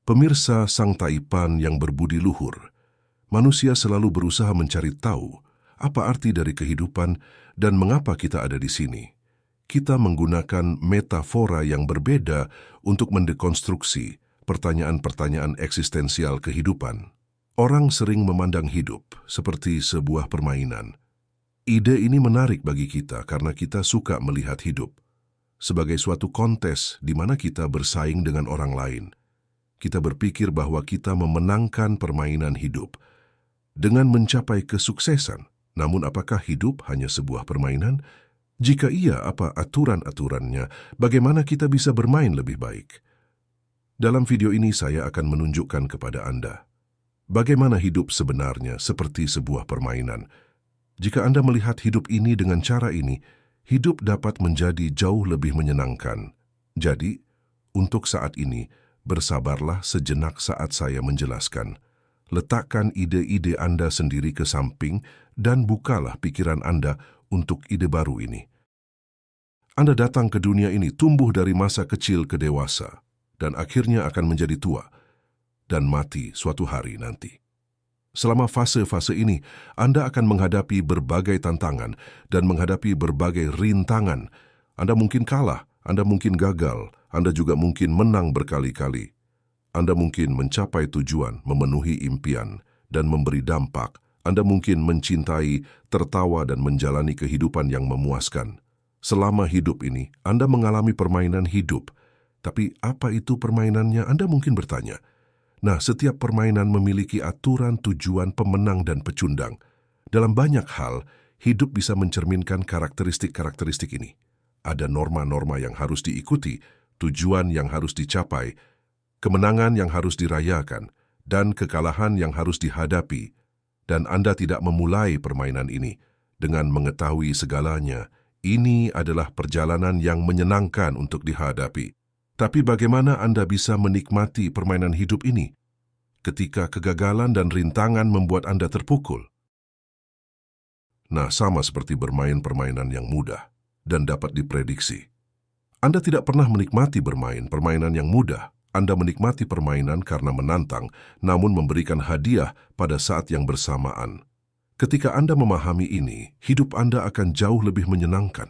Pemirsa Sang Taipan yang berbudi luhur, manusia selalu berusaha mencari tahu apa arti dari kehidupan dan mengapa kita ada di sini. Kita menggunakan metafora yang berbeda untuk mendekonstruksi pertanyaan-pertanyaan eksistensial kehidupan. Orang sering memandang hidup seperti sebuah permainan. Ide ini menarik bagi kita karena kita suka melihat hidup sebagai suatu kontes di mana kita bersaing dengan orang lain. Kita berpikir bahwa kita memenangkan permainan hidup dengan mencapai kesuksesan. Namun apakah hidup hanya sebuah permainan? Jika iya, apa aturan-aturannya? Bagaimana kita bisa bermain lebih baik? Dalam video ini saya akan menunjukkan kepada Anda bagaimana hidup sebenarnya seperti sebuah permainan. Jika Anda melihat hidup ini dengan cara ini, hidup dapat menjadi jauh lebih menyenangkan. Jadi, untuk saat ini, bersabarlah sejenak saat saya menjelaskan. Letakkan ide-ide Anda sendiri ke samping dan bukalah pikiran Anda untuk ide baru ini. Anda datang ke dunia ini tumbuh dari masa kecil ke dewasa dan akhirnya akan menjadi tua dan mati suatu hari nanti. Selama fase-fase ini, Anda akan menghadapi berbagai tantangan dan menghadapi berbagai rintangan. Anda mungkin kalah, Anda mungkin gagal, Anda juga mungkin menang berkali-kali. Anda mungkin mencapai tujuan, memenuhi impian, dan memberi dampak. Anda mungkin mencintai, tertawa, dan menjalani kehidupan yang memuaskan. Selama hidup ini, Anda mengalami permainan hidup. Tapi apa itu permainannya? Anda mungkin bertanya. Nah, setiap permainan memiliki aturan, tujuan, pemenang, dan pecundang. Dalam banyak hal, hidup bisa mencerminkan karakteristik-karakteristik ini. Ada norma-norma yang harus diikuti, tujuan yang harus dicapai, kemenangan yang harus dirayakan, dan kekalahan yang harus dihadapi. Dan Anda tidak memulai permainan ini dengan mengetahui segalanya. Ini adalah perjalanan yang menyenangkan untuk dihadapi. Tapi bagaimana Anda bisa menikmati permainan hidup ini ketika kegagalan dan rintangan membuat Anda terpukul? Nah, sama seperti bermain permainan yang mudah dan dapat diprediksi. Anda tidak pernah menikmati bermain permainan yang mudah. Anda menikmati permainan karena menantang, namun memberikan hadiah pada saat yang bersamaan. Ketika Anda memahami ini, hidup Anda akan jauh lebih menyenangkan.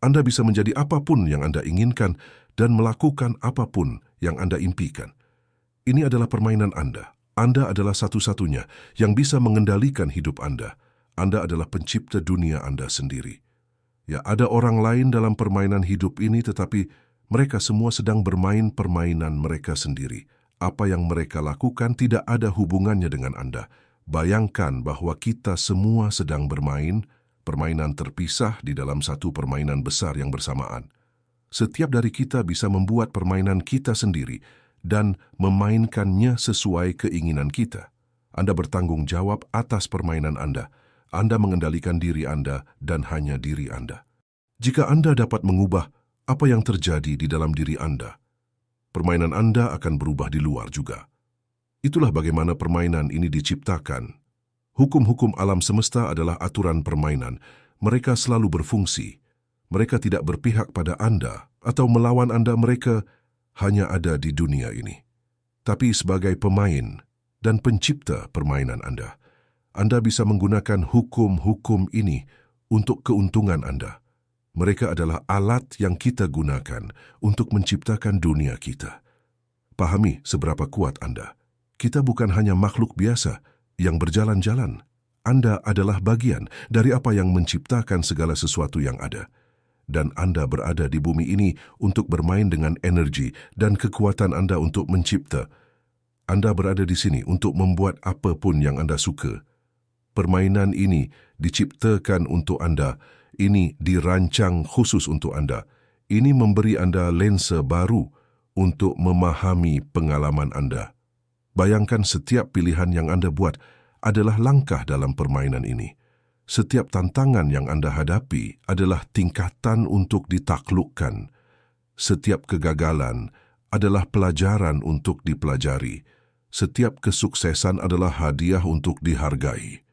Anda bisa menjadi apapun yang Anda inginkan dan melakukan apapun yang Anda impikan. Ini adalah permainan Anda. Anda adalah satu-satunya yang bisa mengendalikan hidup Anda. Anda adalah pencipta dunia Anda sendiri. Ya, ada orang lain dalam permainan hidup ini, tetapi mereka semua sedang bermain permainan mereka sendiri. Apa yang mereka lakukan tidak ada hubungannya dengan Anda. Bayangkan bahwa kita semua sedang bermain permainan terpisah di dalam satu permainan besar yang bersamaan. Setiap dari kita bisa membuat permainan kita sendiri dan memainkannya sesuai keinginan kita. Anda bertanggung jawab atas permainan Anda. Anda mengendalikan diri Anda dan hanya diri Anda. Jika Anda dapat mengubah apa yang terjadi di dalam diri Anda, permainan Anda akan berubah di luar juga. Itulah bagaimana permainan ini diciptakan. Hukum-hukum alam semesta adalah aturan permainan. Mereka selalu berfungsi. Mereka tidak berpihak pada Anda atau melawan Anda. Mereka hanya ada di dunia ini. Tapi sebagai pemain dan pencipta permainan Anda bisa menggunakan hukum-hukum ini untuk keuntungan Anda. Mereka adalah alat yang kita gunakan untuk menciptakan dunia kita. Pahami seberapa kuat Anda. Kita bukan hanya makhluk biasa yang berjalan-jalan. Anda adalah bagian dari apa yang menciptakan segala sesuatu yang ada. Dan Anda berada di bumi ini untuk bermain dengan energi dan kekuatan Anda untuk mencipta. Anda berada di sini untuk membuat apapun yang Anda suka. Permainan ini diciptakan untuk Anda. Ini dirancang khusus untuk Anda. Ini memberi Anda lensa baru untuk memahami pengalaman Anda. Bayangkan setiap pilihan yang Anda buat adalah langkah dalam permainan ini. Setiap tantangan yang Anda hadapi adalah tingkatan untuk ditaklukkan. Setiap kegagalan adalah pelajaran untuk dipelajari. Setiap kesuksesan adalah hadiah untuk dihargai.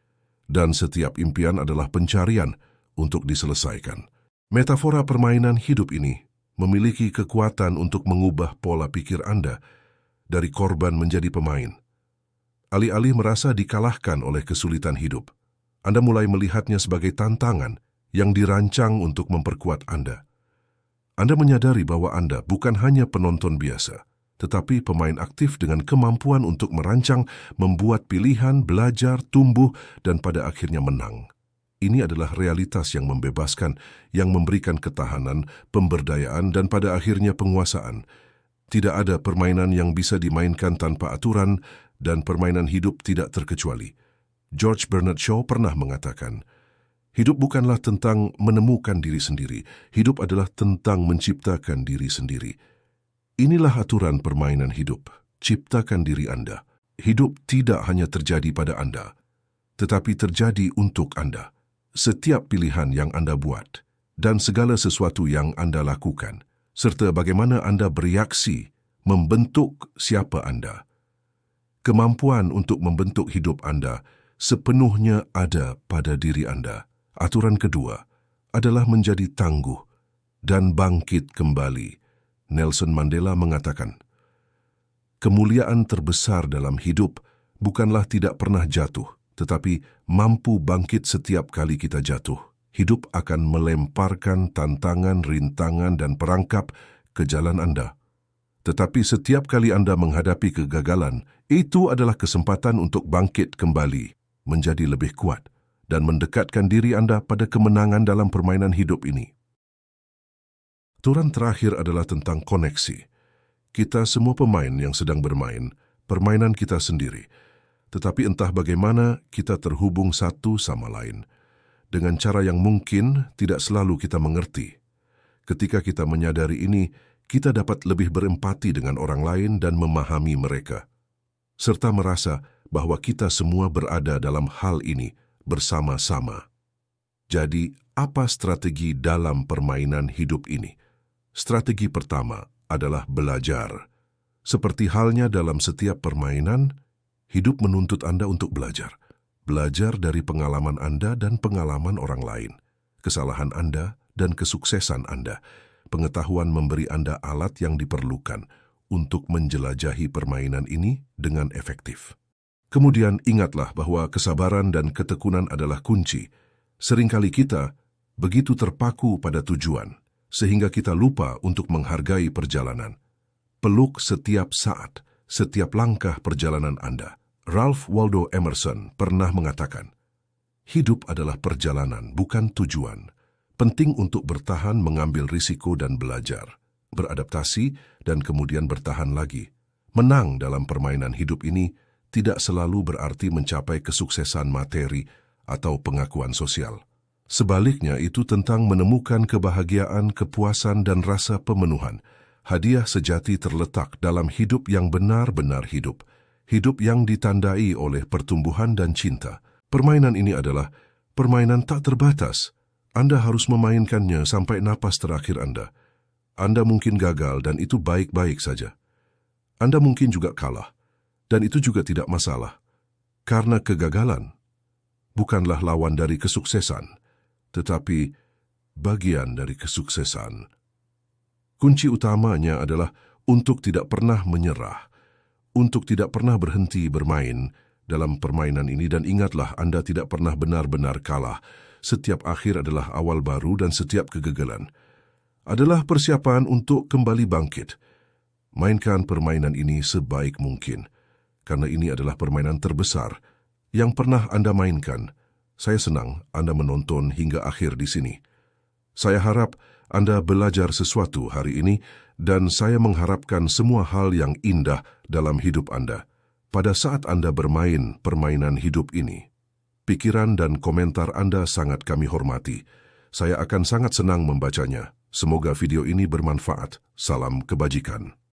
Dan setiap impian adalah pencarian untuk diselesaikan. Metafora permainan hidup ini memiliki kekuatan untuk mengubah pola pikir Anda dari korban menjadi pemain. Alih-alih merasa dikalahkan oleh kesulitan hidup, Anda mulai melihatnya sebagai tantangan yang dirancang untuk memperkuat Anda. Anda menyadari bahwa Anda bukan hanya penonton biasa, tetapi pemain aktif dengan kemampuan untuk merancang, membuat pilihan, belajar, tumbuh, dan pada akhirnya menang. Ini adalah realitas yang membebaskan, yang memberikan ketahanan, pemberdayaan, dan pada akhirnya penguasaan. Tidak ada permainan yang bisa dimainkan tanpa aturan, dan permainan hidup tidak terkecuali. George Bernard Shaw pernah mengatakan, hidup bukanlah tentang menemukan diri sendiri, hidup adalah tentang menciptakan diri sendiri. Inilah aturan permainan hidup. Ciptakan diri Anda. Hidup tidak hanya terjadi pada Anda, tetapi terjadi untuk Anda. Setiap pilihan yang Anda buat dan segala sesuatu yang Anda lakukan, serta bagaimana Anda bereaksi, membentuk siapa Anda. Kemampuan untuk membentuk hidup Anda sepenuhnya ada pada diri Anda. Aturan kedua adalah menjadi tangguh dan bangkit kembali. Nelson Mandela mengatakan, kemuliaan terbesar dalam hidup bukanlah tidak pernah jatuh, tetapi mampu bangkit setiap kali kita jatuh. Hidup akan melemparkan tantangan, rintangan, dan perangkap ke jalan Anda. Tetapi setiap kali Anda menghadapi kegagalan, itu adalah kesempatan untuk bangkit kembali, menjadi lebih kuat, dan mendekatkan diri Anda pada kemenangan dalam permainan hidup ini. Aturan terakhir adalah tentang koneksi. Kita semua pemain yang sedang bermain, permainan kita sendiri. Tetapi entah bagaimana kita terhubung satu sama lain. Dengan cara yang mungkin tidak selalu kita mengerti. Ketika kita menyadari ini, kita dapat lebih berempati dengan orang lain dan memahami mereka. Serta merasa bahwa kita semua berada dalam hal ini bersama-sama. Jadi, apa strategi dalam permainan hidup ini? Strategi pertama adalah belajar. Seperti halnya dalam setiap permainan, hidup menuntut Anda untuk belajar. Belajar dari pengalaman Anda dan pengalaman orang lain, kesalahan Anda dan kesuksesan Anda. Pengetahuan memberi Anda alat yang diperlukan untuk menjelajahi permainan ini dengan efektif. Kemudian ingatlah bahwa kesabaran dan ketekunan adalah kunci. Seringkali kita begitu terpaku pada tujuan, sehingga kita lupa untuk menghargai perjalanan. Peluk setiap saat, setiap langkah perjalanan Anda. Ralph Waldo Emerson pernah mengatakan, hidup adalah perjalanan, bukan tujuan. Penting untuk bertahan, mengambil risiko dan belajar, beradaptasi, dan kemudian bertahan lagi. Menang dalam permainan hidup ini tidak selalu berarti mencapai kesuksesan materi atau pengakuan sosial. Sebaliknya, itu tentang menemukan kebahagiaan, kepuasan, dan rasa pemenuhan. Hadiah sejati terletak dalam hidup yang benar-benar hidup. Hidup yang ditandai oleh pertumbuhan dan cinta. Permainan ini adalah permainan tak terbatas. Anda harus memainkannya sampai napas terakhir Anda. Anda mungkin gagal dan itu baik-baik saja. Anda mungkin juga kalah, dan itu juga tidak masalah. Karena kegagalan bukanlah lawan dari kesuksesan, tetapi bagian dari kesuksesan. Kunci utamanya adalah untuk tidak pernah menyerah, untuk tidak pernah berhenti bermain dalam permainan ini, dan ingatlah Anda tidak pernah benar-benar kalah. Setiap akhir adalah awal baru dan setiap kegagalan adalah persiapan untuk kembali bangkit. Mainkan permainan ini sebaik mungkin, karena ini adalah permainan terbesar yang pernah Anda mainkan. Saya senang Anda menonton hingga akhir di sini. Saya harap Anda belajar sesuatu hari ini dan saya mengharapkan semua hal yang indah dalam hidup Anda pada saat Anda bermain permainan hidup ini. Pikiran dan komentar Anda sangat kami hormati. Saya akan sangat senang membacanya. Semoga video ini bermanfaat. Salam kebajikan.